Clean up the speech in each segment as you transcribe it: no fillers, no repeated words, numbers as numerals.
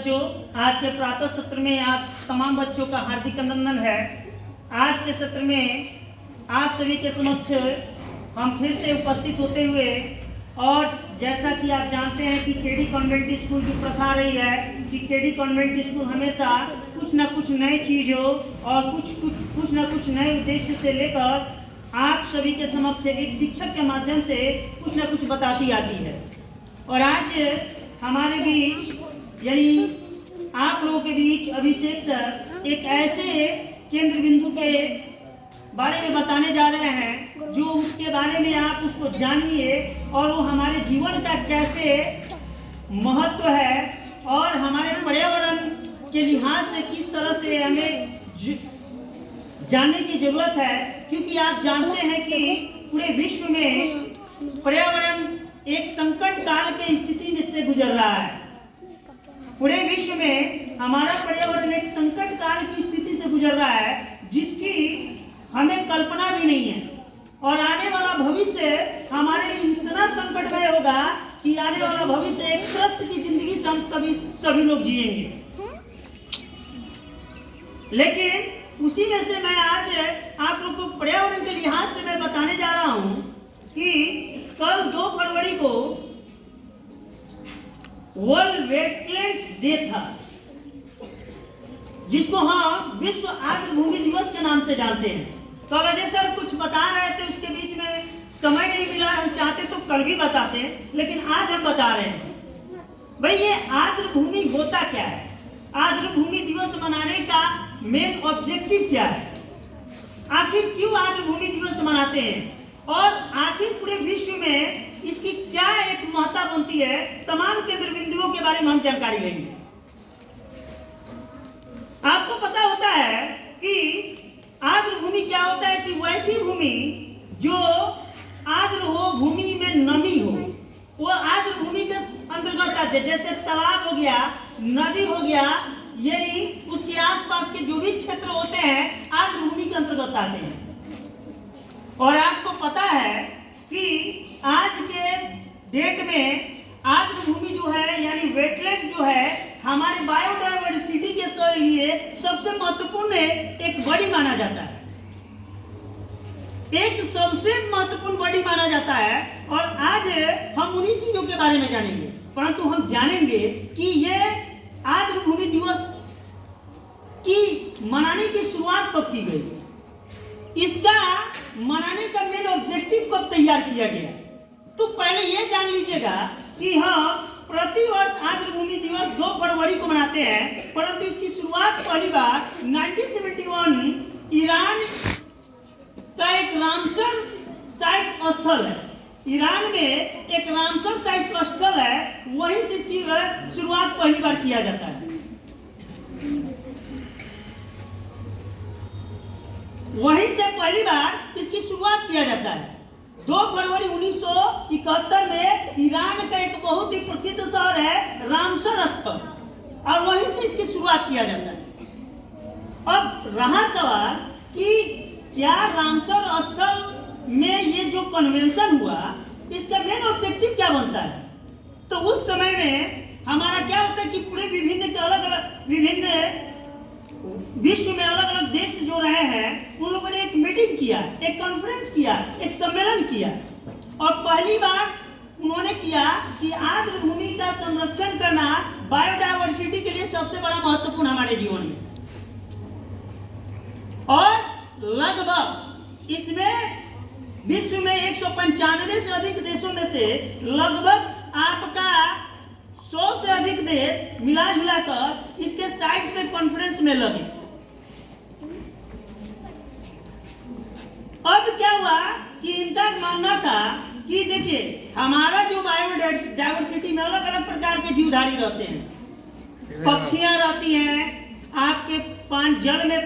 बच्चों, आज के प्रातः सत्र में आप तमाम बच्चों का हार्दिक अभिनंदन है। आज के सत्र में आप सभी के समक्ष हम फिर से उपस्थित होते हुए, और जैसा कि आप जानते हैं कि केडी कॉन्वेंट स्कूल की प्रथा रही है कि केडी कॉन्वेंट स्कूल हमेशा कुछ न कुछ नई चीज़ों और कुछ न कुछ नए उद्देश्य से लेकर आप सभी के समक्ष एक शिक्षक के माध्यम से कुछ न कुछ बताती आती है। और आज हमारे बीच यानी आप लोगों के बीच अभिषेक सर एक ऐसे केंद्र बिंदु के बारे में बताने जा रहे हैं जो उसके बारे में आप उसको जानिए और वो हमारे जीवन का कैसे महत्व है और हमारे पर्यावरण के लिहाज से किस तरह से हमें जानने की जरूरत है, क्योंकि आप जानते हैं कि पूरे विश्व में पर्यावरण एक संकट काल के स्थिति में से गुजर रहा है। पूरे विश्व में हमारा पर्यावरण एक संकट काल की स्थिति से गुजर रहा है जिसकी हमें कल्पना भी नहीं है, और आने वाला भविष्य हमारे लिए इतना संकटमय होगा कि आने वाला भविष्य एक त्रस्त की जिंदगी से हम सभी लोग जिएंगे। लेकिन उसी में से मैं आज आप लोग को पर्यावरण के लिहाज से मैं बताने जा रहा हूं कि कल 2 फरवरी को वर्ल्ड वेटलैंड्स डे था, जिसको हम विश्व आर्द्र भूमि दिवस के नाम से जानते हैं। तो अजय सर कुछ बता रहे थे, उसके बीच में समय नहीं मिला, हम चाहते तो कल भी बताते, लेकिन आज हम बता रहे हैं। भाई ये आर्द्र भूमि होता क्या है, आर्द्र भूमि दिवस मनाने का मेन ऑब्जेक्टिव क्या है, आखिर क्यों आर्द्र भूमि दिवस मनाते हैं, और आखिर पूरे विश्व में इसकी क्या एक महत्ता बनती है, तमाम केंद्र बिंदुओं के बारे में हम जानकारी लेंगे। आपको पता होता है कि आर्द्र भूमि क्या होता है कि वैसी भूमि जो आर्द्र हो, भूमि में नमी हो, वो आर्द्र भूमि के अंतर्गत आते हैं। जैसे तालाब हो गया, नदी हो गया, यानी उसके आसपास के जो भी क्षेत्र होते हैं आर्द्र भूमि के अंतर्गत आते हैं। और आपको पता है कि आज के डेट में आर्द्र भूमि जो है यानी वेटलैंड जो है हमारे बायोडायवर्सिटी के लिए सबसे महत्वपूर्ण एक बॉडी माना जाता है, एक सबसे महत्वपूर्ण बॉडी माना जाता है। और आज हम उन्हीं चीजों के बारे में जानेंगे, परंतु हम जानेंगे कि ये आर्द्र भूमि दिवस की मनाने की शुरुआत कब की गई, इसका मनाने का मेन ऑब्जेक्टिव कब तैयार किया गया। तो पहले ये जान लीजिएगा कि हम प्रतिवर्ष आर्द्र भूमि दिवस 2 फरवरी को मनाते हैं, परंतु इसकी शुरुआत पहली बार 1971 ईरान का एक रामसर साइट स्थल है, ईरान में एक रामसर साइट स्थल है, वहीं से इसकी शुरुआत पहली बार किया जाता है। वहीं से पहली बार इसकी शुरुआत किया जाता है। 2 फरवरी 1971 में ईरान का एक बहुत ही प्रसिद्ध शहर है रामसर स्थल, और वहीं से इसकी शुरुआत किया जाता है। अब रहा सवाल कि क्या रामसर स्थल में ये जो कन्वेंशन हुआ इसका मेन ऑब्जेक्टिव क्या बनता है। तो उस समय में हमारा क्या होता है कि पूरे विभिन्न विश्व में अलग अलग देश जो रहे हैं उन लोगों ने एक मीटिंग किया, एक कॉन्फ्रेंस किया, एक सम्मेलन किया, और पहली बार उन्होंने किया कि आर्द्र भूमि का संरक्षण करना बायोडायवर्सिटी के लिए सबसे बड़ा महत्वपूर्ण हमारे जीवन में। और लगभग इसमें विश्व में 195 से अधिक देशों में से लगभग आपका 100 से अधिक देश मिला जुला कर इसके साइट्स में कॉन्फ्रेंस में लगे। अब क्या हुआ कि इनका मानना था कि देखिए हमारा जो बायोडायवर्सिटी में अलग अलग प्रकार के जीवधारी रहते हैं, पक्षियां रहती हैं, आपके जल में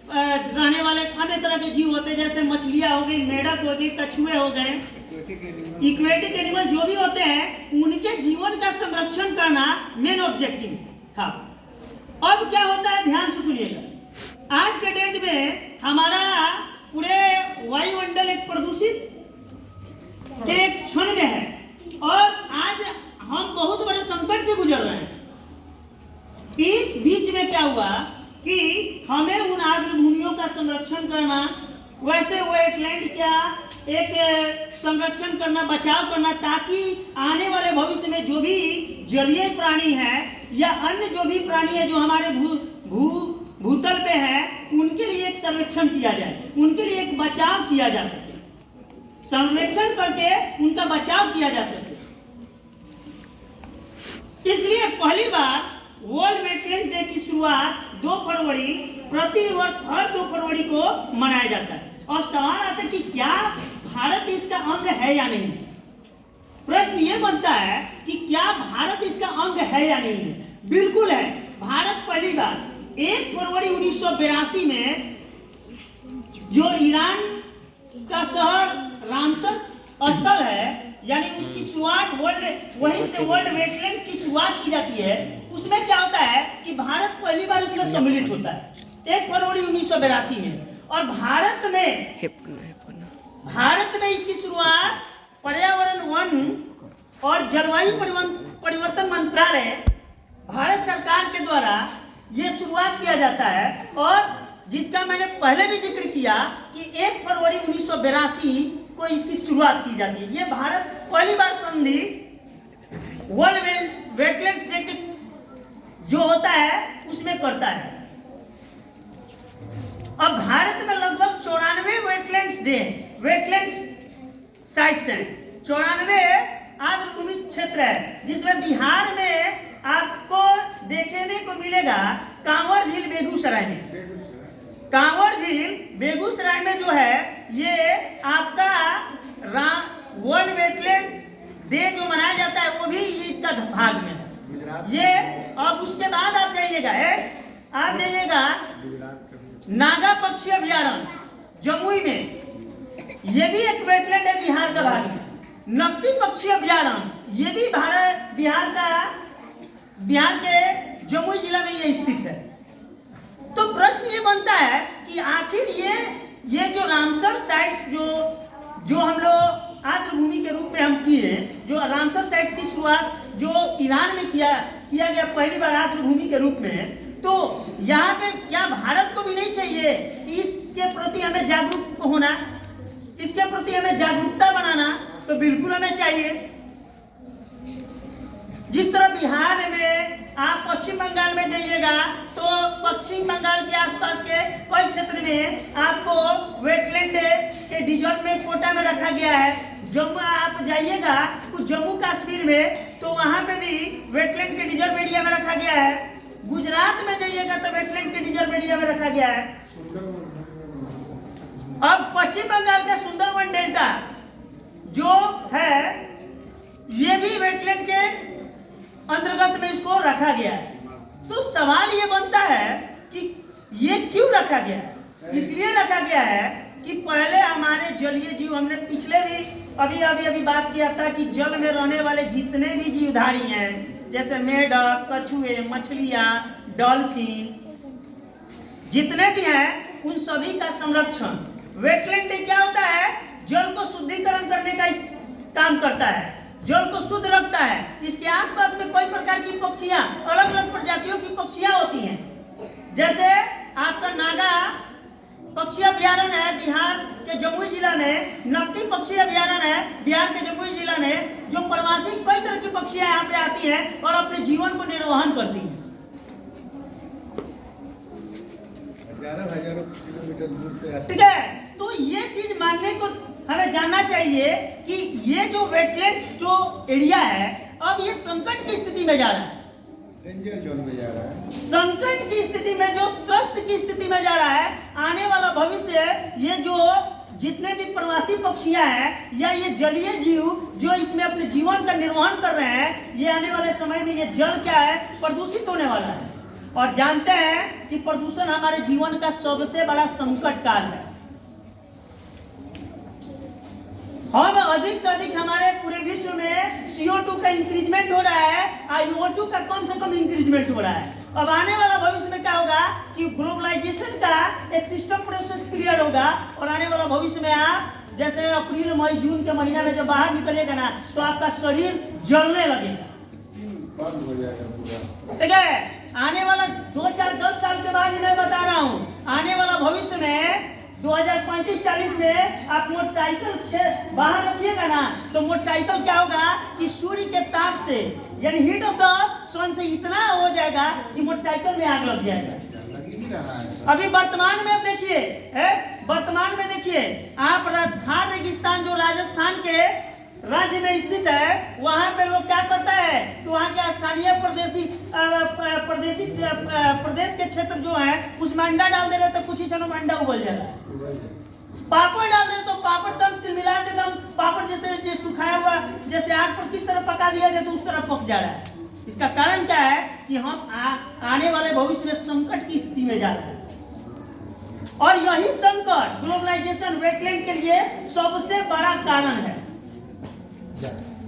रहने वाले अन्य तरह के जीव होते हैं, जैसे मछलियां हो गई, मेढक हो गई, कछुए हो गए, इक्वेटिक एनिमल जो भी होते हैं, उनके जीवन का संरक्षण करना मेन ऑब्जेक्टिव था। अब क्या होता है, ध्यान से सुनिएगा। आज के डेट में हमारा पूरे वायुमंडल एक प्रदूषित के एक क्षण में है, और आज हम बहुत बड़े संकट से गुजर रहे हैं। क्या हुआ कि हमें उन आर्द्र भूमियों का संरक्षण करना, वैसे वेटलैंड क्या एक संरक्षण करना, बचाव करना, ताकि आने वाले भविष्य में जो भी जलीय प्राणी है या अन्य जो भी प्राणी है जो हमारे भूतल पे है, उनके लिए एक संरक्षण किया जाए, उनके लिए एक बचाव किया जा सके, संरक्षण करके उनका बचाव किया जा सके। इसलिए पहली बार वर्ल्ड वेटलैंड डे की शुरुआत 2 फरवरी प्रति वर्ष हर 2 फरवरी को मनाया जाता है। और सवाल आता है कि क्या भारत इसका अंग है या नहीं। प्रश्न ये बनता है कि क्या भारत इसका अंग है या नहीं है। बिल्कुल है। भारत पहली बार 1 फरवरी 1982 में जो ईरान का शहर रामसर स्थल है, यानी उसकी शुरुआत वहीं से वर्ल्ड वेटलैंड की शुरुआत की जाती है। उसमें क्या होता है कि भारत पहली बार उसमें सम्मिलित होता है 1 फरवरी 1982 में। और भारत में इसकी शुरुआत पर्यावरण, वन और जलवायु परिवर्तन मंत्रालय भारत सरकार के द्वारा ये शुरुआत किया जाता है। और जिसका मैंने पहले भी जिक्र किया कि 1 फरवरी 1982 को इसकी शुरुआत की जाती है। ये भारत पहली बार संधि वर्ल्ड वेटलैंड्स डे के जो होता है उसमें करता है। अब भारत में लगभग 94 वेटलैंड्स साइट्स हैं, 94 आर्द्रभूमि क्षेत्र है, जिसमें बिहार में आपको देखने को मिलेगा कांवर झील बेगूसराय में। कांवर झील बेगूसराय में जो है ये आपका वर्ल्ड वेटलैंड्स डे जो मनाया जाता है वो भी ये इसका भाग में है ये। अब उसके बाद आप जाइएगा नागा पक्षी अभ्यारण्य जमुई में, ये भी एक वेटलैंड है बिहार का भाग में। नकटी पक्षी अभ्यारण्य ये भी बिहार के जमुई जिला में ये स्थित है। तो प्रश्न ये बनता है कि आखिर ये जो रामसर साइट्स जो हम लोग आर्द्रभूमि के रूप में हम किए, जो रामसर साइट्स की शुरुआत जो ईरान में किया गया पहली बार आर्द्रभूमि के रूप में, तो यहाँ पे क्या भारत को भी नहीं चाहिए इसके प्रति हमें जागरूक होना, इसके प्रति हमें जागरूकता बनाना? तो बिल्कुल हमें चाहिए। जिस तरह बिहार में आप पश्चिम बंगाल में जाइएगा तो पश्चिम बंगाल के आसपास के कई क्षेत्र में आपको वेटलैंड के रिजर्व में कोटा में रखा गया है। जम्मू आप जाइएगा कुछ जम्मू कश्मीर में तो वहां पे भी वेटलैंड के रिजर्व एरिया में रखा गया है। गुजरात में जाइएगा तो वेटलैंड के रिजर्व एरिया में रखा गया है। अब पश्चिम बंगाल का सुंदरवन डेल्टा जो है ये भी वेटलैंड के अंतर्गत में इसको रखा गया है। तो सवाल ये बनता है कि ये क्यों रखा गया है? इसलिए रखा गया है कि पहले हमारे जलीय जीव, हमने पिछले भी अभी बात किया था कि जल में रहने वाले जितने भी जीवधारी हैं जैसे मेढक, कछुए, मछलियां, डॉल्फिन, जितने भी हैं उन सभी का संरक्षण वेटलैंड क्या होता है, जल को शुद्धिकरण करने का काम करता है, जल को शुद्ध रखता है। इसके आसपास में कई प्रकार की पक्षियां, अलग अलग प्रजातियों की पक्षियां होती हैं। जैसे आपका नागा पक्षी अभ्यारण्य है बिहार के जमुई जिला में, नकटी पक्षी अभ्यारण्य है बिहार के जमुई जिला में, जो प्रवासी कई तरह की पक्षियां यहाँ पे आती हैं और अपने जीवन को निर्वहन करती हैं। 11,000 किलोमीटर दूर से। ठीक है, तो ये चीज मानने को हमें जानना चाहिए कि ये जो वेटलैंड्स जो एरिया है अब ये संकट की स्थिति में जा रहा है, डेंजर जोन में जा रहा है, संकट की स्थिति में, जो त्रस्त की स्थिति में जा रहा है। आने वाला भविष्य ये जो जितने भी प्रवासी पक्षियां हैं या ये जलीय जीव जो इसमें अपने जीवन का निर्वहन कर रहे हैं, ये आने वाले समय में ये जल क्या है, प्रदूषित होने वाला है। और जानते हैं कि प्रदूषण हमारे जीवन का सबसे बड़ा संकट काल है। हम अधिक से अधिक हमारे पूरे विश्व में CO2 का इंक्रीजमेंट हो रहा है, IO2 का कम से कम इंक्रीजमेंट हो रहा है। अब आने वाला भविष्य में क्या होगा कि ग्लोबलाइजेशन का एक सिस्टम प्रोसेस क्लियर होगा और आने वाला भविष्य में आप जैसे अप्रैल, मई, जून के महीना में जब बाहर निकलेगा ना तो आपका शरीर जलने लगेगा। बंद हो जाएगा पूरा। ठीक है, आने वाला 2010 2035-40 में आप मोटरसाइकिल बाहर रखिएगा ना, तो मोटरसाइकिल क्या होगा कि सूर्य के ताप से यानी हीट ऑफ द सन से इतना हो जाएगा कि मोटरसाइकिल में आग लग जाएगा। लग ही रहा है। अभी वर्तमान में देखिए, वर्तमान में देखिए आप थार रेगिस्तान जो राजस्थान के राज्य में स्थित है, वहां पे लोग क्या करता है कि वहां के स्थानीय प्रदेश के क्षेत्र जो है उसमें अंडा डाल दे रहे तो कुछ ही क्षणों में अंडा उबल जा रहा है। पापड़ डाल दे तो पापड़ तब मिला के दम पापड़ जैसे सुखाया हुआ जैसे आग पर किस तरह पका दिया जाए तो उस तरह पक जा रहा है। इसका कारण क्या है कि हम आने वाले भविष्य में संकट की स्थिति में जा रहे हैं, और यही संकट ग्लोबलाइजेशन वेटलैंड के लिए सबसे बड़ा कारण है।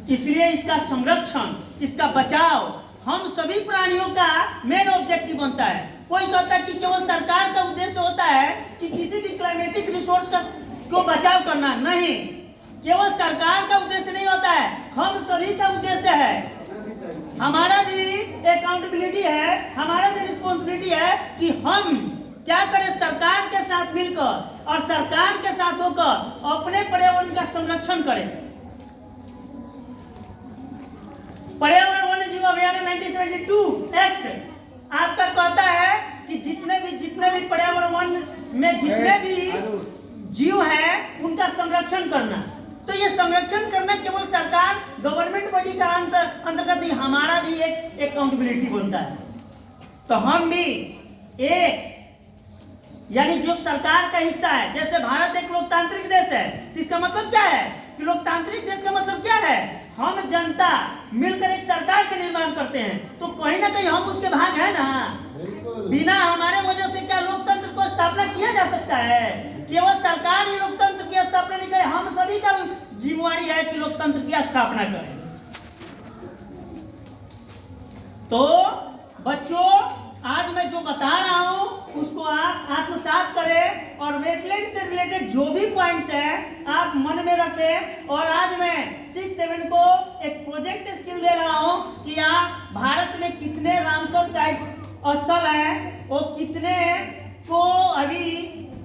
इसलिए इसका संरक्षण, इसका बचाव हम सभी प्राणियों का मेन ऑब्जेक्टिव बनता है। कोई कहता है कि केवल सरकार का उद्देश्य होता है कि किसी भी क्लाइमेटिक रिसोर्स को बचाव करना, नहीं, केवल सरकार का उद्देश्य नहीं होता है, हम सभी का उद्देश्य है। हमारा भी अकाउंटेबिलिटी है, हमारा भी रिस्पॉन्सिबिलिटी है कि हम क्या करें, सरकार के साथ मिलकर और सरकार के साथ होकर अपने पर्यावरण का संरक्षण करें। पर्यावरण वन्यजीव अभियान 1972 एक्ट आपका कहता है कि जितने भी पर्यावरण वन में जितने भी जीव हैं उनका संरक्षण करना। तो ये संरक्षण करना केवल सरकार गवर्नमेंट बॉडी का अंतर्गत नहीं, हमारा भी एक अकाउंटेबिलिटी बनता है। तो हम भी एक यानी जो सरकार का हिस्सा है, जैसे भारत एक लोकतांत्रिक देश है, तो इसका मतलब क्या है कि लोकतांत्रिक देश का मतलब क्या है, हम जनता मिलकर एक सरकार का निर्माण करते हैं, तो कहीं ना कहीं हम उसके भाग है ना। बिना हमारे वजह से क्या लोकतंत्र को स्थापना किया जा सकता है? केवल सरकार ही लोकतंत्र की स्थापना नहीं करे, हम सभी का जिम्मेवारी है कि लोकतंत्र की स्थापना करें। तो बच्चों, आज मैं जो बता रहा हूं उसको आप आत्मसात करें और वेटलैंड से रिलेटेड जो भी पॉइंट्स हैं आप मन में रखें। और आज मैं 6-7 को एक प्रोजेक्ट स्किल दे रहा हूं कि आप भारत में कितने रामसर साइट्स स्थल हैं, वो कितने को अभी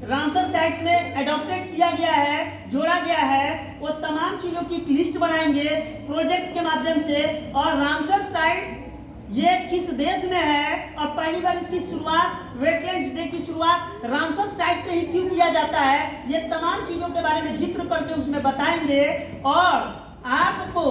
रामसर साइट्स में एडॉप्टेड किया गया है, जोड़ा गया है, वो तमाम चीजों की एक लिस्ट बनाएंगे प्रोजेक्ट के माध्यम से। और रामसर साइट ये किस देश में है और पहली बार इसकी शुरुआत, वेटलैंड्स डे की शुरुआत रामसर साइट से ही क्यों किया जाता है, ये तमाम चीजों के बारे में जिक्र करके उसमें बताएंगे। और आपको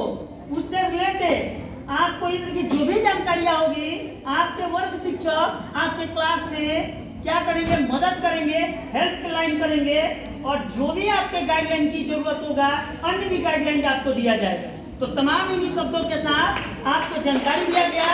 उससे रिलेटेड आपको इधर की जो भी जानकारियां होगी, आपके वर्ग शिक्षक आपके क्लास में क्या करेंगे, मदद करेंगे, हेल्प लाइन करेंगे, और जो भी आपके गाइडलाइन की जरूरत होगा अन्य भी गाइडलाइन आपको दिया जाएगा। तो तमाम इन्हीं शब्दों के साथ आपको जानकारी दिया गया।